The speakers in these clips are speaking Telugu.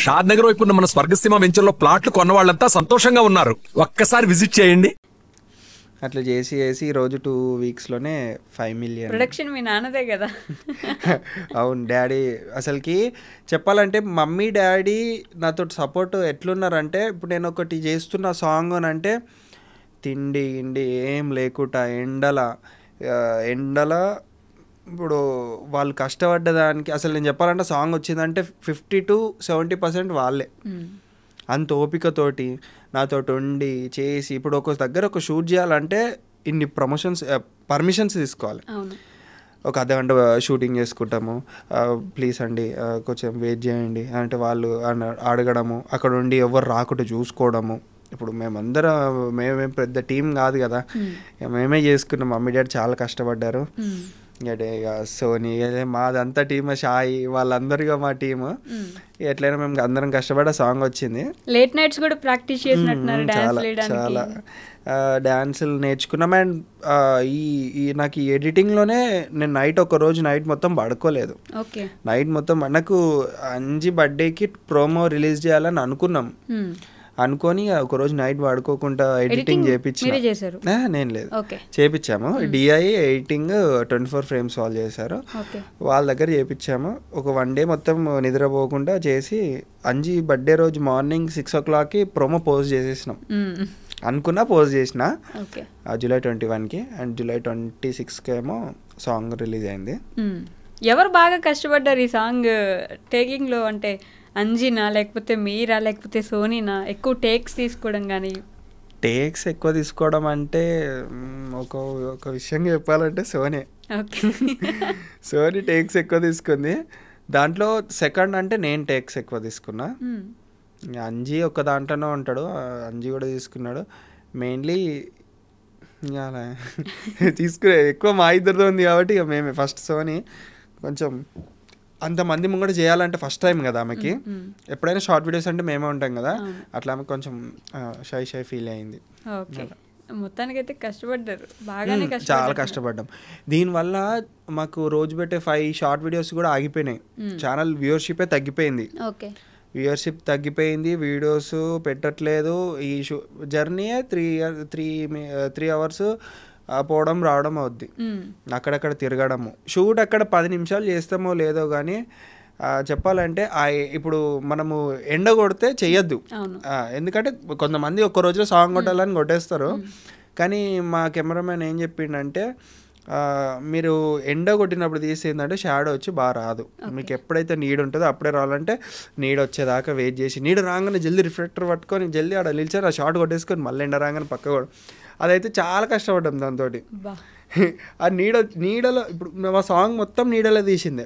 షాద్ నగర్ వైపు ఉన్న మన స్వర్గసీమ వెంచర్లో ప్లాట్లు కొన్న వాళ్ళంతా సంతోషంగా ఉన్నారు. ఒక్కసారి విజిట్ చేయండి. అట్లా చేసి రోజు 2 వీక్స్లోనే 5 million ప్రొడక్షన్ మీ నాన్నదే కదా. అవును డాడీ అసలుకి చెప్పాలంటే మమ్మీ డాడీ నాతో సపోర్ట్ ఎట్లున్నారంటే ఇప్పుడు నేను ఒకటి చేస్తున్న సాంగ్ అని అంటే తిండి ఏం లేకుండా ఎండల ఇప్పుడు వాళ్ళు కష్టపడ్డదానికి అసలు నేను చెప్పాలంటే సాంగ్ వచ్చిందంటే 50 to 70% వాళ్ళే. అంత ఓపికతోటి నాతో ఉండి చేసి ఇప్పుడు ఒక దగ్గర ఒక షూట్ చేయాలంటే ఇన్ని పర్మిషన్స్ తీసుకోవాలి. ఒక అర్ధగంట షూటింగ్ చేసుకుంటాము, ప్లీజ్ అండి కొంచెం వెయిట్ చేయండి అంటే వాళ్ళు అడగడము, అక్కడ ఉండి ఎవరు రాకుండా చూసుకోవడము. ఇప్పుడు మేమేం పెద్ద టీం కాదు కదా, మేమే చేసుకున్నాం. మమ్మీ డాడీ చాలా కష్టపడ్డారు. ఇక సోనీ మాదంతా టీమ్, షాయి వాళ్ళందరిగా మా టీము. ఎట్లయినా మేము అందరం కష్టపడి సాంగ్ వచ్చింది. లేట్ నైట్స్ కూడా ప్రాక్టీస్ చేసినట్టున్నారు. చాలా డాన్సులు నేర్చుకున్నాం. అండ్ నాకు ఈ ఎడిటింగ్లోనే నేను నైట్ మొత్తం పడుకోలేదు. నైట్ మొత్తం నాకు అంజి బర్త్డేకి ప్రోమో రిలీజ్ చేయాలని అనుకొని ఒకరోజు నైట్ పడుకోకుండా ఎడిటింగ్ చేయించాను. నేను లేదు, చేయించాము. డిఐ ఎడిటింగ్ 24 frames వాళ్ళు చేశారు. వాళ్ళ దగ్గర చేయించాము. ఒక 1 day మొత్తం నిద్రపోకుండా చేసి అంజి బర్త్డే రోజు మార్నింగ్ 6 o'clockకి ప్రోమో పోస్ట్ చేసేసినాం. పోస్ట్ చేసిన July 21కి అండ్ July 26కి ఏమో సాంగ్ రిలీజ్ అయింది. ఎవరు బాగా కష్టపడ్డారు ఈ సాంగ్ టేకింగ్ లో? అంటే అంజినా లేకపోతే మీరా లేకపోతే సోనీనా ఎక్కువ టేక్స్ తీసుకోవడం? కానీ టేక్స్ ఎక్కువ తీసుకోవడం అంటే ఒక విషయం చెప్పాలంటే సోనీ టేక్స్ ఎక్కువ తీసుకుంది. దాంట్లో సెకండ్ అంటే నేను టేక్స్ ఎక్కువ తీసుకున్నా. అంజీ ఒక దాంట్లోనే ఉంటాడు, అంజీ కూడా తీసుకున్నాడు. మెయిన్లీ తీసుకునే ఎక్కువ మా ఇద్దరితో ఉంది కాబట్టి ఇక మేమే ఫస్ట్. సోనీ కొంచెం అంతమంది ముంగట చేయాలంటే ఫస్ట్ టైం కదా ఆమెకి. ఎప్పుడైనా షార్ట్ వీడియోస్ అంటే మేమే ఉంటాం కదా, అట్లా ఆమె కొంచెం షై ఫీల్ అయింది. మొత్తానికైతే కష్టపడ్డారు, బాగానే చాలా కష్టపడ్డాం. దీనివల్ల మాకు రోజు పెట్టే 5 షార్ట్ వీడియోస్ కూడా ఆగిపోయినాయి. ఛానల్ వ్యూవర్షిప్ తగ్గిపోయింది. వీడియోస్ పెట్టట్లేదు. ఈ జర్నీ 3 hours పోవడం రావడం అవుద్ది, అక్కడక్కడ తిరగడము. షూట్ అక్కడ 10 నిమిషాలు చేస్తామో లేదో కానీ చెప్పాలంటే ఇప్పుడు మనము ఎండ కొడితే చెయ్యొద్దు. ఎందుకంటే కొంతమంది ఒక్క రోజులో సాంగ్ కొట్టాలని కొట్టేస్తారు. కానీ మా కెమెరామెన్ ఏం చెప్పిండంటే మీరు ఎండ కొట్టినప్పుడు తీసేందంటే షాడో వచ్చి బాగా రాదు. మీకు ఎప్పుడైతే నీడ్ ఉంటుందో అప్పుడే రావాలంటే నీడ్ వచ్చేదాకా వెయిట్ చేసి, నీడ రాగానే జల్దీ రిఫ్లెక్టర్ పట్టుకొని జల్దీ ఆడ నిలిచారు, ఆ షార్ట్ కొట్టేసుకొని మళ్ళీ ఎండ రాగానే పక్క కూడా. అదైతే చాలా కష్టపడ్డాం దాంతో. ఆ నీడలో ఇప్పుడు మా సాంగ్ మొత్తం నీడలో తీసిందే.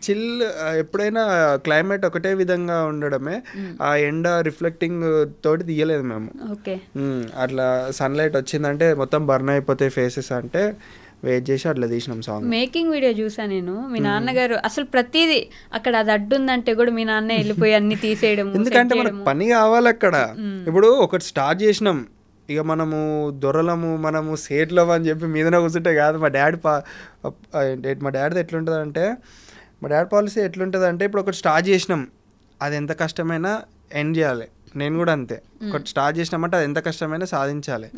చిల్ ఎప్పుడైనా క్లైమేట్ ఒకటే విధంగా ఉండడమే, ఆ ఎండ రిఫ్లెక్టింగ్ తోటి తీయలేదు మేము. అట్లా సన్లైట్ వచ్చిందంటే మొత్తం బర్న్ అయిపోతాయి ఫేసెస్ అంటే వెయిట్ చేసి అట్లా తీసినాం సాంగ్. మేకింగ్ వీడియో చూసా నేను. మీ నాన్నగారు అసలు ప్రతిదీ అక్కడ అది అడ్డుందంటే కూడా మీ నాన్న వెళ్ళిపోయి అన్ని తీసేయడం. ఎందుకంటే మనకు పని కావాలి అక్కడ. ఇప్పుడు ఒకటి స్టార్ట్ చేసినాం, ఇక మనము మనము సేట్లో అని చెప్పి మీదనే కూర్చుంటే కాదు. మా డాడీది ఎట్లుంటుందంటే, మా డాడీ పాలసీ ఎట్లుంటుందంటే, ఇప్పుడు ఒకటి స్టార్ట్ చేసినాం అది ఎంత కష్టమైనా ఎండ్ చేయాలి. నేను కూడా అంతే, ఒకటి స్టార్ట్ చేసినామంటే అది ఎంత కష్టమైనా సాధించాలి.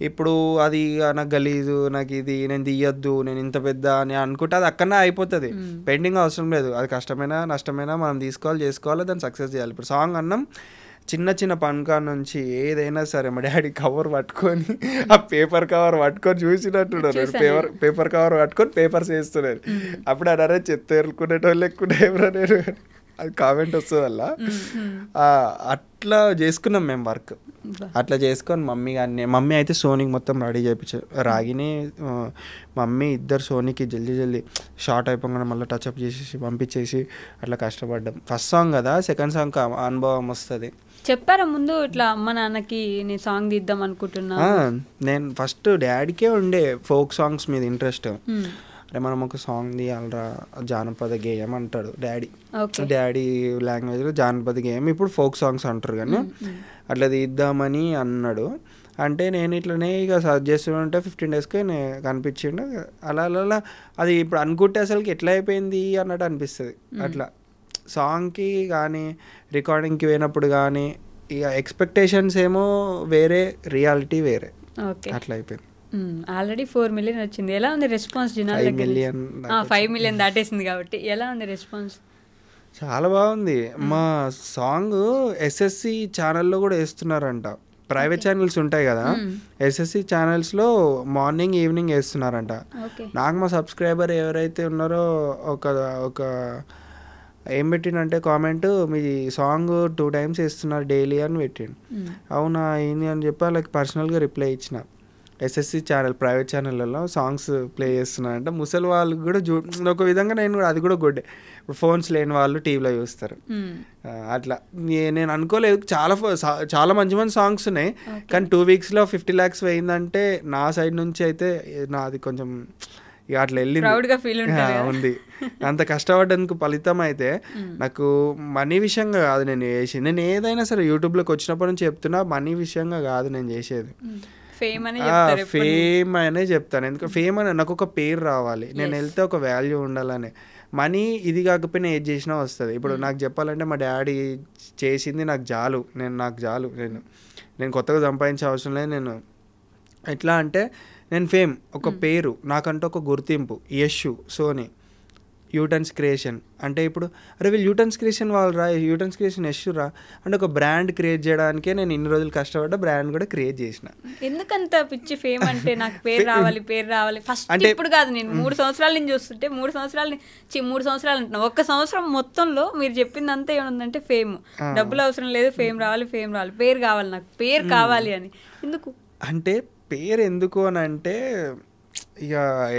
ఇప్పుడు అది నాకు గలీజు, నాకు ఇది నేను తీయొద్దు, నేను ఇంత పెద్ద అని అనుకుంటే అది అక్కడనే అయిపోతుంది. పెండింగ్ అవసరం లేదు. అది కష్టమైనా నష్టమైనా మనం చేసుకోవాలి, దాన్ని సక్సెస్ చేయాలి. ఇప్పుడు సాంగ్ అన్నాం, చిన్న పనుకా నుంచి ఏదైనా సరే మా డాడీ కవర్ పట్టుకొని ఆ పేపర్ కవర్ పట్టుకొని చూసినట్టున్నారు. పేపర్ కవర్ పట్టుకొని పేపర్స్ వేస్తున్నారు. అప్పుడు అడారే చెత్త ఎరుకునేటోళ్ళు ఎక్కువ నేను అది కామెంట్ వస్తుంది అలా. అట్లా చేసుకున్నాం మేము వర్క్. అట్లా చేసుకొని మమ్మీ అయితే సోనీకి మొత్తం రెడీ చేయించారు. రాగిని మమ్మీ ఇద్దరు సోనీకి జల్దీ షార్ట్ అయిపోగానే మళ్ళీ టచ్అప్ చేసేసి పంపించేసి అట్లా కష్టపడ్డాం. ఫస్ట్ సాంగ్ కదా, సెకండ్ సాంగ్ అనుభవం వస్తుంది. చెప్పారా ముందు ఇట్లా అమ్మ నాన్నకి నేను సాంగ్ తీద్దాం అనుకుంటున్నా? నేను ఫస్ట్ డాడీకే ఉండే ఫోక్ సాంగ్స్ మీద ఇంట్రెస్ట్. అంటే మనం ఒక సాంగ్ తీయాలరా, జానపద గేయం అంటాడు డాడీ లాంగ్వేజ్లో జానపద గేయం. ఇప్పుడు ఫోక్ సాంగ్స్ అంటారు కానీ అట్లా తీద్దామని అన్నాడు. అంటే నేను ఇట్లనే ఇక సర్చ్ చేస్తుంటే 15 డేస్కి కనిపించిండు. అలా అలా అది ఇప్పుడు అనుకుంటే అసలుకి ఎట్లా అయిపోయింది అన్నట్టు అనిపిస్తుంది. అట్లా సాంగ్కి కానీ రికార్డింగ్కి పోయినప్పుడు కానీ ఇక ఎక్స్పెక్టేషన్స్ ఏమో వేరే, రియాలిటీ వేరే, అట్లా అయిపోయింది. ఆల్రెడీ 4 million వచ్చింది. ఎలా ఉంది రెస్పాన్స్ జనాల దగ్గర? 5 million దాటేసింది కాబట్టి ఎలా ఉంది రెస్పాన్స్? చాలా బాగుంది. మా సాంగ్ SSC ఛానల్లో కూడా వేస్తున్నారంట. ప్రైవేట్ ఛానల్స్ ఉంటాయి కదా, SSC ఛానల్స్లో మార్నింగ్ ఈవినింగ్ వేస్తున్నారంట. నాకు మా సబ్స్క్రైబర్ ఎవరైతే ఉన్నారో ఒక ఏం పెట్టిండంటే కామెంట్, మీ సాంగ్ 2 times వేస్తున్నారు డైలీ అని పెట్టిండు. అవునా ఏంది అని చెప్పి వాళ్ళకి పర్సనల్గా రిప్లై ఇచ్చిన. SSC ఛానల్ ప్రైవేట్ ఛానళ్ళలో సాంగ్స్ ప్లే చేస్తున్నారంటే ముసలి వాళ్ళు కూడా ఒక విధంగా నేను అది కూడా గుడ్డే. ఇప్పుడు ఫోన్స్ లేని వాళ్ళు టీవీలో చూస్తారు. అట్లా నేను అనుకోలేదు. చాలా మంచి మంచి సాంగ్స్ ఉన్నాయి, కానీ 2 weeksలో 50 lakhs పోయిందంటే నా సైడ్ నుంచి అయితే నాది కొంచెం ఇక అట్లా వెళ్ళింది ఉంది. అంత కష్టపడ్డందుకు ఫలితం అయితే నాకు మనీ విషయంగా కాదు నేను చేసేది. నేను ఏదైనా సరే యూట్యూబ్లోకి వచ్చినప్పటి నుంచి చెప్తున్నా, మనీ విషయంగా కాదు నేను చేసేది. ఫేమ్ అనే చెప్తాను. ఎందుకంటే ఫేమ్ అని నాకు ఒక పేరు రావాలి, నేను వెళ్తే ఒక వాల్యూ ఉండాలని. మనీ ఇది కాకపోయినా ఏది చేసినా వస్తుంది. ఇప్పుడు నాకు చెప్పాలంటే మా డాడీ చేసింది నాకు చాలు, నేను కొత్తగా సంపాదించే అవసరం లేదు. నేను ఎట్లా అంటే నేను ఫేమ్, ఒక పేరు, నాకంటూ ఒక గుర్తింపు, యష్, సోనీ, యూటన్స్ క్రియేషన్ అంటే ఇప్పుడు అరే వీళ్ళు యూటన్స్ క్రియేషన్ వాళ్ళు రా, యూటన్స్ క్రియేషన్ యష్ రా అంటే ఒక బ్రాండ్ క్రియేట్ చేయడానికే నేను ఇన్ని రోజులు కష్టపడ్డా బ్రాండ్ కూడా క్రియేట్ చేసిన. ఎందుకంత పిచ్చి ఫేమ్ అంటే? నాకు పేరు రావాలి ఫస్ట్. ఇప్పుడు కాదు, నేను 3 సంవత్సరాల నుంచి చూస్తుంటే 3 సంవత్సరాలు అంటున్నా. 1 సంవత్సరం మొత్తంలో మీరు చెప్పిందంతా ఏముందంటే ఫేమ్, డబ్బులు అవసరం లేదు, ఫేమ్ రావాలి, పేరు కావాలి, నాకు పేరు కావాలి అని. ఎందుకు అంటే పేరు ఎందుకు అని అంటే ఇక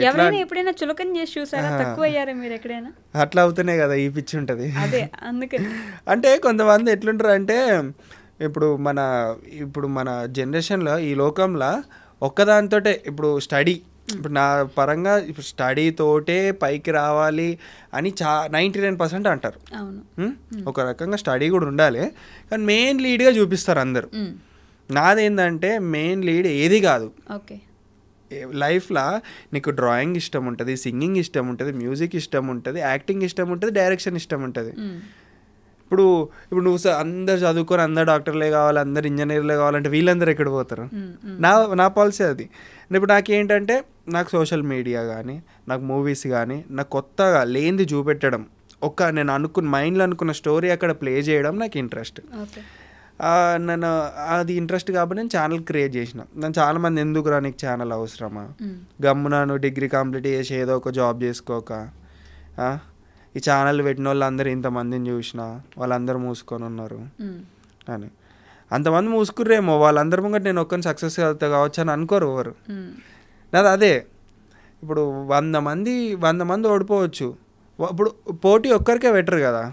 ఎవరైనా ఎప్పుడైనా చులకన చేసి చూసారా? తక్కువ అయ్యారా మీరు ఎక్కడైనా? అట్లా అవుతూనే కదా ఈ పిచ్చి ఉంటుంది. అదే అందుకని అంటే కొంతమంది ఎట్లుంటారు అంటే ఇప్పుడు మన జనరేషన్లో ఈ లోకంలో ఒక్కదానితోటే ఇప్పుడు స్టడీ, ఇప్పుడు నా పరంగా ఇప్పుడు స్టడీతోటే పైకి రావాలి అని 99% అంటారు. ఒక రకంగా స్టడీ కూడా ఉండాలి, కానీ మెయిన్ లీడ్గా చూపిస్తారు అందరు. నాదేంటంటే మెయిన్ లీడ్ ఏది కాదు. లైఫ్లో నీకు డ్రాయింగ్ ఇష్టం ఉంటుంది, సింగింగ్ ఇష్టం ఉంటుంది, మ్యూజిక్ ఇష్టం ఉంటుంది, యాక్టింగ్ ఇష్టం ఉంటుంది, డైరెక్షన్ ఇష్టం ఉంటుంది. ఇప్పుడు నువ్వు అందరు చదువుకొని అందరు డాక్టర్లే కావాలి, అందరు ఇంజనీర్లే కావాలంటే వీళ్ళందరూ ఎక్కడ పోతారు? నా పాలసీ అది. ఇప్పుడు నాకేంటంటే నాకు సోషల్ మీడియా కానీ, నాకు మూవీస్ కానీ, నాకు కొత్తగా లేనిది చూపెట్టడం, నేను మైండ్లో అనుకున్న స్టోరీ అక్కడ ప్లే చేయడం నాకు ఇంట్రెస్ట్. నేను అది ఇంట్రెస్ట్ కాబట్టి నేను ఛానల్ క్రియేట్ చేసిన. నేను చాలామంది ఎందుకురా నీకు ఛానల్ అవసరమా, గమ్మున నువ్వు డిగ్రీ కంప్లీట్ చేసి ఏదో ఒక జాబ్ చేసుకోక ఈ ఛానల్ పెట్టిన వాళ్ళు అందరూ ఇంతమందిని చూసిన వాళ్ళందరూ మూసుకొని ఉన్నారు అని. అంతమంది మూసుకుర్రేమో, వాళ్ళందరి ముంగట నేను ఒక్కరిని సక్సెస్ అవుతా కావచ్చు అని అనుకోరు ఎవరు. నాది అదే. ఇప్పుడు 100 మంది ఓడిపోవచ్చు, ఇప్పుడు పోటీ ఒక్కరికే పెట్టరు కదా,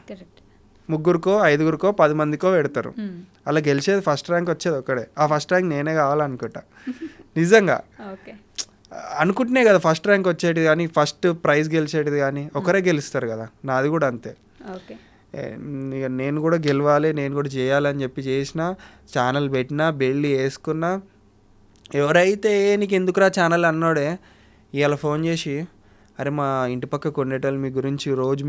3 5 10 మందికో పెడతారు. అలా గెలిచేది ఫస్ట్ ర్యాంక్ వచ్చేది ఒక్కడే. ఆ ఫస్ట్ ర్యాంక్ నేనే కావాలనుకుంటా. నిజంగా అనుకుంటున్నాయి కదా ఫస్ట్ ర్యాంక్ వచ్చేది కానీ, ఫస్ట్ ప్రైజ్ గెలిచేది కానీ ఒకరే గెలుస్తారు కదా. నాది కూడా అంతే. ఇక నేను కూడా గెలవాలి, నేను కూడా చేయాలని చెప్పి చేసిన, ఛానల్ పెట్టినా, బిల్డ్ చేసుకున్నా. ఎవరైతే నీకు ఎందుకురా ఛానల్ అన్నాడే ఇవాళ ఫోన్ చేసి, అరే మా ఇంటి పక్కకు ఉండేటోళ్ళు మీ గురించి రోజు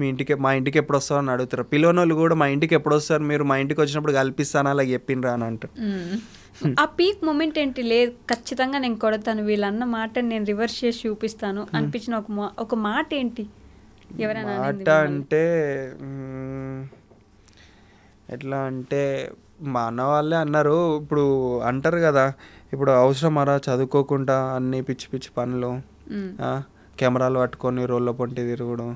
మా ఇంటికి ఎప్పుడు వస్తావు అని అడుగుతారు. పిల్లనోళ్ళు కూడా మా ఇంటికి ఎప్పుడు వస్తారు, మీరు మా ఇంటికి వచ్చినప్పుడు కల్పిస్తాను అలా చెప్పిండ్రా అని అంటారు. ఆ పీక్ మూమెంట్ ఏంటి? లేదు ఖచ్చితంగా నేను కొడతాను, వీళ్ళన్న మాటని నేను రివర్స్ చేసి చూపిస్తాను అనిపించిన ఒక మాట ఏంటి? ఎవరైనా మాట అంటే ఎట్లా అంటే మా అన్న వాళ్ళే అన్నారు. ఇప్పుడు అంటారు కదా, ఇప్పుడు అవసరమారా చదువుకోకుండా అన్ని పిచ్చి పిచ్చి పనులు, కెమెరాలు పట్టుకొని రోళ్ళ పొంటి తిరగడం,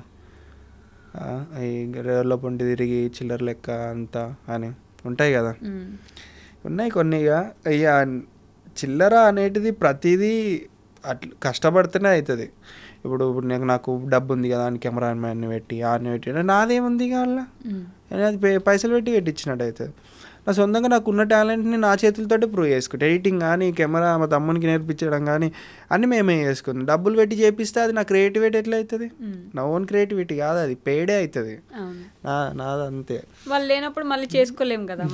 రోళ్ళ పొంటి తిరిగి చిల్లర లెక్క అంతా అని ఉంటాయి కదా. ఉన్నాయి కొన్ని. ఇక చిల్లర అనేటిది ప్రతిదీ అట్లా కష్టపడితేనే అవుతుంది. ఇప్పుడు నాకు డబ్బు ఉంది కదా అని కెమెరామ్యాన్ని పెట్టి నాదేముంది వాళ్ళ అది పైసలు పెట్టి పెట్టించినట్టు అవుతుంది. నా సొంతంగా నాకు ఉన్న టాలెంట్ని నా చేతులతోటి ప్రూవ్ చేసుకుంటాను. ఎడిటింగ్ కానీ, కెమెరా మా తమ్మునికి నేర్పించడం కానీ అన్నీ మేమే చేసుకుందాం. డబ్బులు పెట్టి చేపిస్తే అది నా క్రియేటివిటీ ఎట్లా అవుతుంది? నా ఓన్ క్రియేటివిటీ కాదు, అది పేడే అవుతుంది. నాదంతే. వాళ్ళు లేనప్పుడు మళ్ళీ చేసుకోలేము కదా.